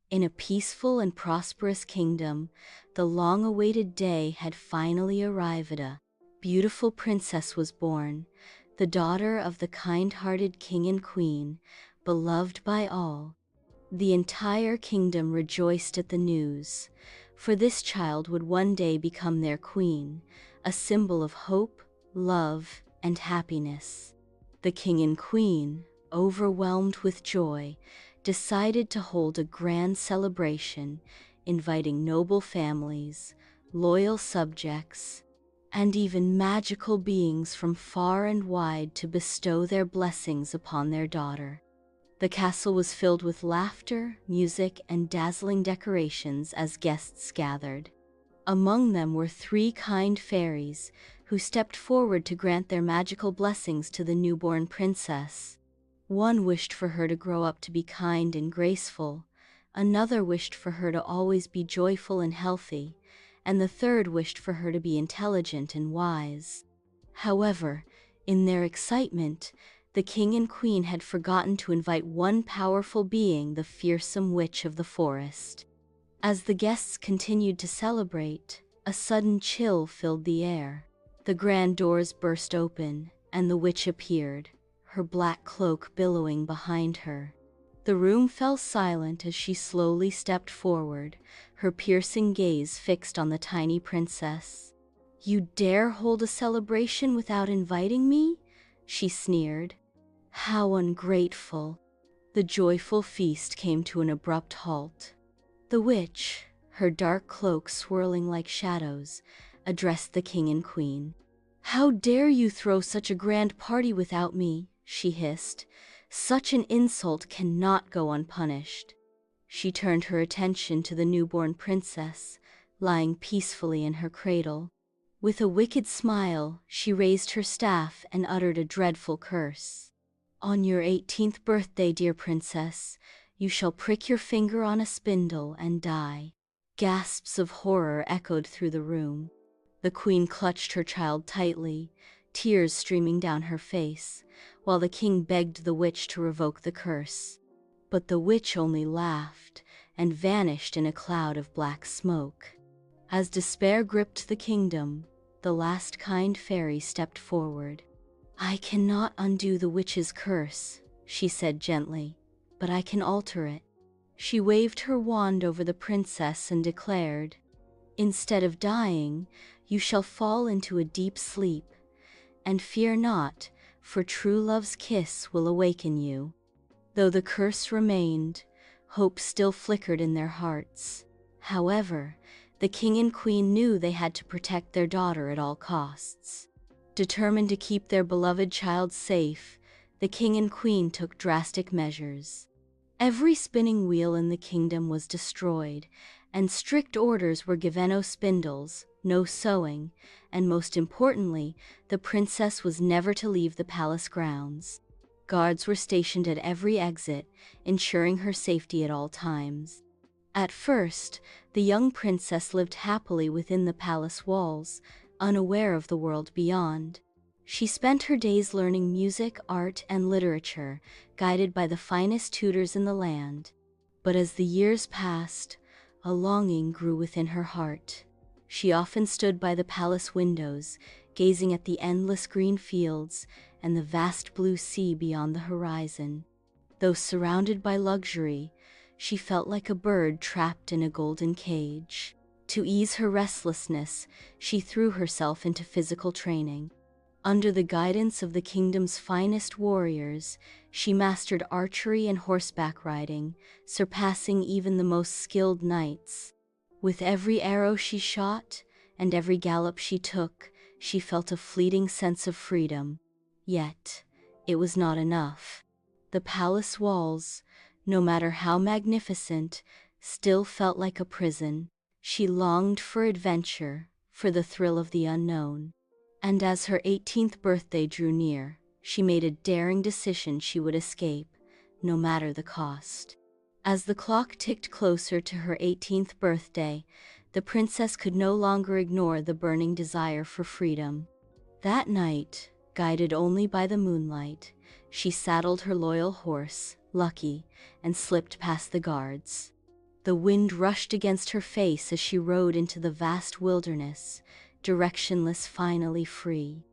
In a peaceful and prosperous kingdom, the long-awaited day had finally arrived. A beautiful princess was born, the daughter of the kind-hearted king and queen, beloved by all. The entire kingdom rejoiced at the news, for this child would one day become their queen, a symbol of hope, love, and happiness. The king and queen, overwhelmed with joy, decided to hold a grand celebration, inviting noble families, loyal subjects, and even magical beings from far and wide to bestow their blessings upon their daughter. The castle was filled with laughter, music, and dazzling decorations as guests gathered. Among them were three kind fairies, who stepped forward to grant their magical blessings to the newborn princess. One wished for her to grow up to be kind and graceful, another wished for her to always be joyful and healthy, and the third wished for her to be intelligent and wise. However, in their excitement, the king and queen had forgotten to invite one powerful being, the fearsome witch of the forest. As the guests continued to celebrate, a sudden chill filled the air. The grand doors burst open, and the witch appeared, her black cloak billowing behind her. The room fell silent as she slowly stepped forward, her piercing gaze fixed on the tiny princess. "You dare hold a celebration without inviting me?" she sneered. "How ungrateful." The joyful feast came to an abrupt halt. The witch, her dark cloak swirling like shadows, addressed the king and queen. "How dare you throw such a grand party without me?" she hissed. "Such an insult cannot go unpunished." She turned her attention to the newborn princess, lying peacefully in her cradle. With a wicked smile, she raised her staff and uttered a dreadful curse. "On your 18th birthday, dear princess, you shall prick your finger on a spindle and die." Gasps of horror echoed through the room. The queen clutched her child tightly, tears streaming down her face, while the king begged the witch to revoke the curse. But the witch only laughed and vanished in a cloud of black smoke. As despair gripped the kingdom, the last kind fairy stepped forward. "I cannot undo the witch's curse," she said gently, "but I can alter it." She waved her wand over the princess and declared, "Instead of dying, you shall fall into a deep sleep. And fear not, for true love's kiss will awaken you." Though the curse remained, hope still flickered in their hearts. However, the king and queen knew they had to protect their daughter at all costs. Determined to keep their beloved child safe, the king and queen took drastic measures. Every spinning wheel in the kingdom was destroyed, and strict orders were given: no spindles, no sewing, and most importantly, the princess was never to leave the palace grounds. Guards were stationed at every exit, ensuring her safety at all times. At first, the young princess lived happily within the palace walls, unaware of the world beyond. She spent her days learning music, art, and literature, guided by the finest tutors in the land. But as the years passed, a longing grew within her heart. She often stood by the palace windows, gazing at the endless green fields and the vast blue sea beyond the horizon. Though surrounded by luxury, she felt like a bird trapped in a golden cage. To ease her restlessness, she threw herself into physical training. Under the guidance of the kingdom's finest warriors, she mastered archery and horseback riding, surpassing even the most skilled knights. With every arrow she shot and every gallop she took, she felt a fleeting sense of freedom. Yet, it was not enough. The palace walls, no matter how magnificent, still felt like a prison. She longed for adventure, for the thrill of the unknown. And as her 18th birthday drew near, she made a daring decision: she would escape, no matter the cost. As the clock ticked closer to her 18th birthday, the princess could no longer ignore the burning desire for freedom. That night, guided only by the moonlight, she saddled her loyal horse, Lucky, and slipped past the guards. The wind rushed against her face as she rode into the vast wilderness, directionless, finally free.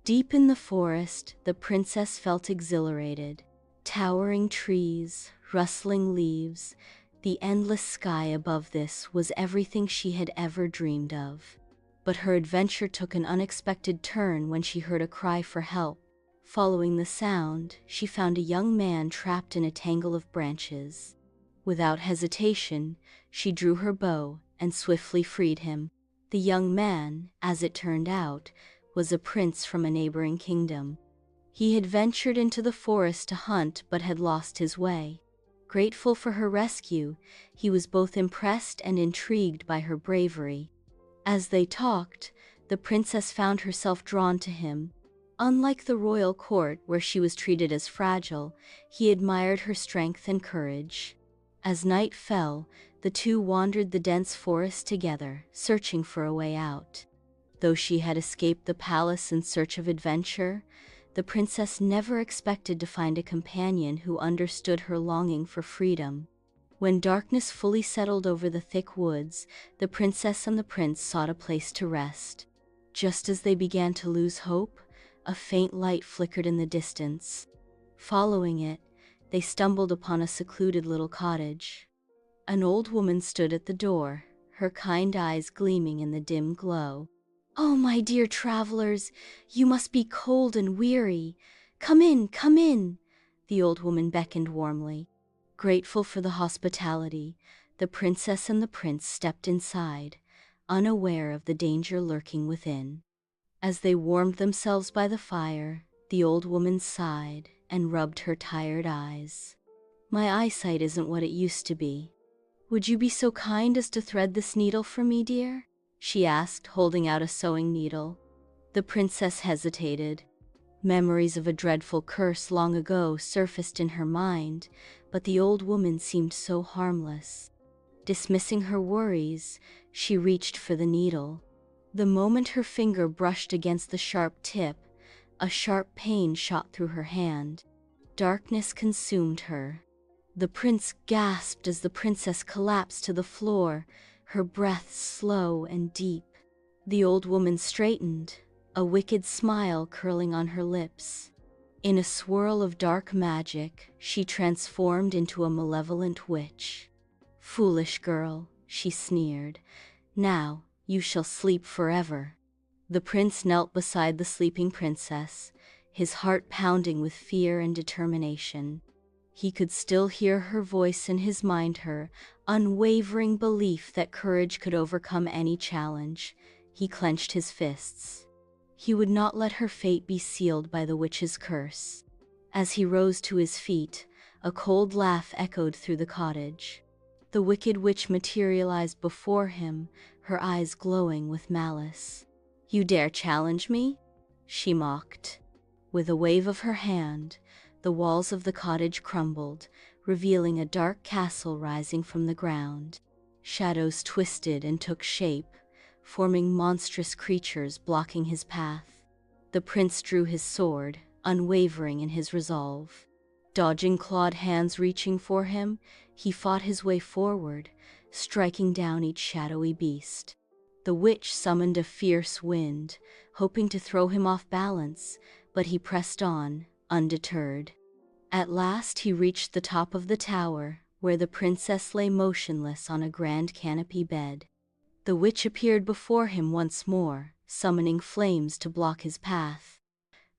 Deep in the forest, the princess felt exhilarated. Towering trees, rustling leaves, the endless sky above this was everything she had ever dreamed of. But her adventure took an unexpected turn when she heard a cry for help. Following the sound, she found a young man trapped in a tangle of branches. Without hesitation, she drew her bow and swiftly freed him. The young man, as it turned out, was a prince from a neighboring kingdom. He had ventured into the forest to hunt but had lost his way. Grateful for her rescue, he was both impressed and intrigued by her bravery. As they talked, the princess found herself drawn to him. Unlike the royal court where she was treated as fragile, he admired her strength and courage. As night fell, the two wandered the dense forest together, searching for a way out. Though she had escaped the palace in search of adventure, the princess never expected to find a companion who understood her longing for freedom. When darkness fully settled over the thick woods, the princess and the prince sought a place to rest. Just as they began to lose hope, a faint light flickered in the distance. Following it, they stumbled upon a secluded little cottage. An old woman stood at the door, her kind eyes gleaming in the dim glow. "Oh, my dear travelers, you must be cold and weary. Come in, come in," the old woman beckoned warmly. Grateful for the hospitality, the princess and the prince stepped inside, unaware of the danger lurking within. As they warmed themselves by the fire, the old woman sighed and rubbed her tired eyes. "My eyesight isn't what it used to be. Would you be so kind as to thread this needle for me, dear?" she asked, holding out a sewing needle. The princess hesitated. Memories of a dreadful curse long ago surfaced in her mind, but the old woman seemed so harmless. Dismissing her worries, she reached for the needle. The moment her finger brushed against the sharp tip, a sharp pain shot through her hand. Darkness consumed her. The prince gasped as the princess collapsed to the floor, her breath slow and deep. The old woman straightened, a wicked smile curling on her lips. In a swirl of dark magic, she transformed into a malevolent witch. "Foolish girl," she sneered, "now you shall sleep forever." The prince knelt beside the sleeping princess, his heart pounding with fear and determination. He could still hear her voice in his mind, her unwavering belief that courage could overcome any challenge. He clenched his fists. He would not let her fate be sealed by the witch's curse. As he rose to his feet, a cold laugh echoed through the cottage. The wicked witch materialized before him, her eyes glowing with malice. "You dare challenge me?" she mocked. With a wave of her hand, the walls of the cottage crumbled, revealing a dark castle rising from the ground. Shadows twisted and took shape, forming monstrous creatures blocking his path. The prince drew his sword, unwavering in his resolve. Dodging clawed hands reaching for him, he fought his way forward, striking down each shadowy beast. The witch summoned a fierce wind, hoping to throw him off balance, but he pressed on, undeterred. At last he reached the top of the tower, where the princess lay motionless on a grand canopy bed. The witch appeared before him once more, summoning flames to block his path.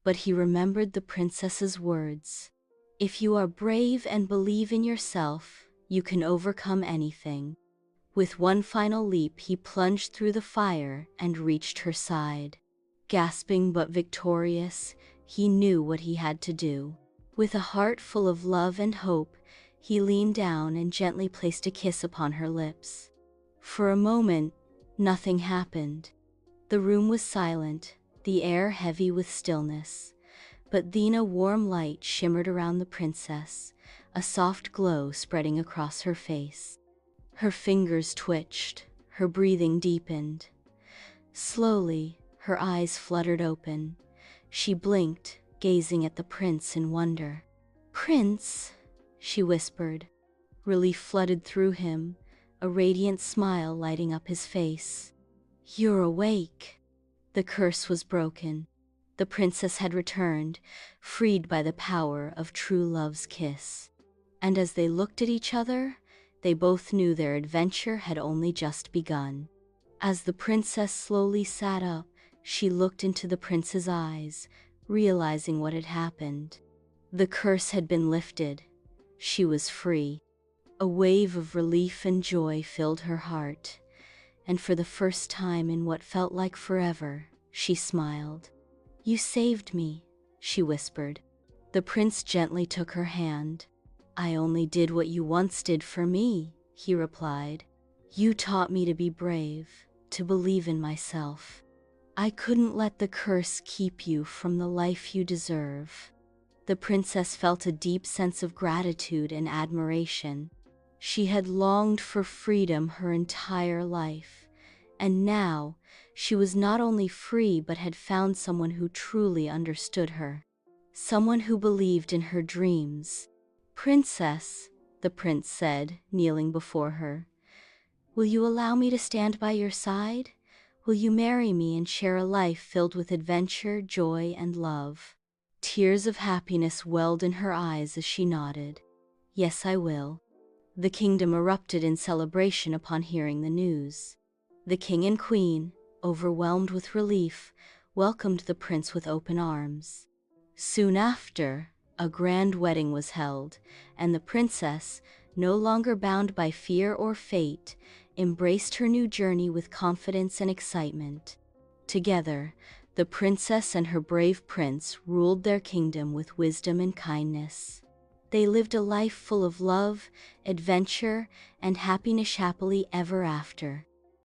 But he remembered the princess's words. "If you are brave and believe in yourself, you can overcome anything." With one final leap, he plunged through the fire and reached her side. Gasping but victorious, he knew what he had to do. With a heart full of love and hope, he leaned down and gently placed a kiss upon her lips. For a moment, nothing happened. The room was silent, the air heavy with stillness. But then a warm light shimmered around the princess, a soft glow spreading across her face. Her fingers twitched, her breathing deepened. Slowly, her eyes fluttered open. She blinked, gazing at the prince in wonder. "Prince," she whispered. Relief flooded through him. a radiant smile lighting up his face. "You're awake." The curse was broken. The princess had returned, freed by the power of true love's kiss. And as they looked at each other, they both knew their adventure had only just begun. As the princess slowly sat up, she looked into the prince's eyes, realizing what had happened. The curse had been lifted. She was free. A wave of relief and joy filled her heart, and for the first time in what felt like forever, she smiled. "You saved me," she whispered. The prince gently took her hand. "I only did what you once did for me," he replied. "You taught me to be brave, to believe in myself. I couldn't let the curse keep you from the life you deserve." The princess felt a deep sense of gratitude and admiration. She had longed for freedom her entire life, and now she was not only free but had found someone who truly understood her. Someone who believed in her dreams. "Princess," the prince said, kneeling before her, "will you allow me to stand by your side? Will you marry me and share a life filled with adventure, joy, and love?" Tears of happiness welled in her eyes as she nodded. "Yes, I will." The kingdom erupted in celebration upon hearing the news. The king and queen, overwhelmed with relief, welcomed the prince with open arms. Soon after, a grand wedding was held, and the princess, no longer bound by fear or fate, embraced her new journey with confidence and excitement. Together, the princess and her brave prince ruled their kingdom with wisdom and kindness. They lived a life full of love, adventure, and happiness happily ever after.